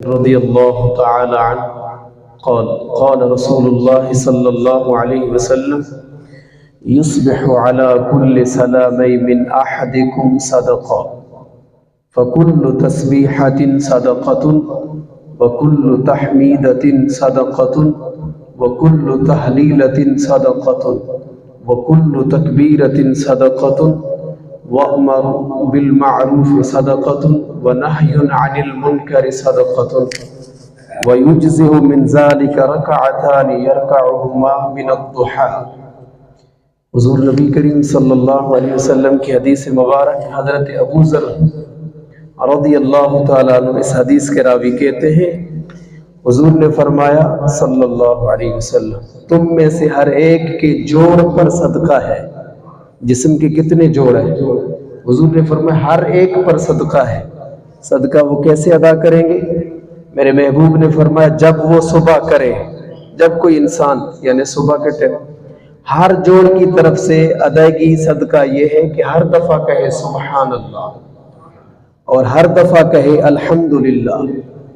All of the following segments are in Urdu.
رضی اللہ تعالی عنہ قال قال رسول اللہ صلی اللہ علیہ وسلم يصبح على كل سلامي من أحدكم صدقة فكل تسبيحة صدقة وكل تحميدة صدقة وكل تهليلة صدقة وكل تكبيرة صدقة وأمر بالمعروف صدقة ونهي عن المنكر صدقة ويجزئ من ذلك ركعتان يركعهما من الضحى۔ حضور نبی کریم صلی اللہ علیہ وسلم کی حدیث مبارک حضرت ابو ذر رضی اللہ تعالیٰ عنہ اس حدیث کے راوی کہتے ہیں حضور نے فرمایا صلی اللہ علیہ وسلم تم میں سے ہر ایک کے جوڑ پر صدقہ ہے۔ جسم کے کتنے جوڑ ہیں؟ حضور نے فرمایا ہر ایک پر صدقہ ہے۔ صدقہ وہ کیسے ادا کریں گے؟ میرے محبوب نے فرمایا جب وہ صبح کرے، جب کوئی انسان یعنی صبح کے ٹائم ہر جوڑ کی طرف سے ادائیگی صدقہ یہ ہے کہ ہر دفعہ کہے سبحان اللہ، اور ہر دفعہ کہے الحمدللہ،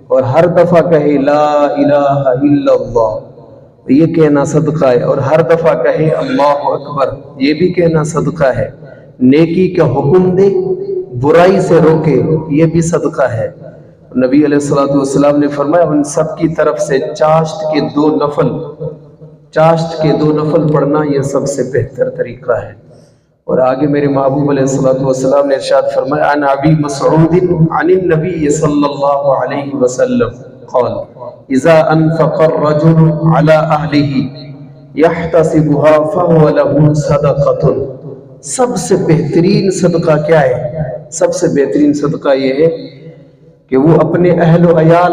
اور ہر دفعہ کہے لا الہ الا اللہ، یہ کہنا صدقہ ہے، اور ہر دفعہ کہے اللہ اکبر، یہ بھی کہنا صدقہ ہے۔ نیکی کا حکم دے، برائی سے روکے، یہ بھی صدقہ ہے۔ نبی علیہ الصلوۃ والسلام نے فرمایا ان سب کی طرف سے چاشت کے دو نفل پڑھنا یہ سب سے بہتر طریقہ ہے۔ اور آگے میرے محبوب علیہ الصلوۃ والسلام نے ارشاد فرمایا عن ابی مسعود عن النبی صلی اللہ علیہ وسلم قال اذا انفق الرجل على اهله يحتسبها فهو له صدقۃ۔ سب سے بہترین صدقہ کیا ہے؟ سب سے بہترین صدقہ یہ ہے کہ وہ اپنے اہل و عیال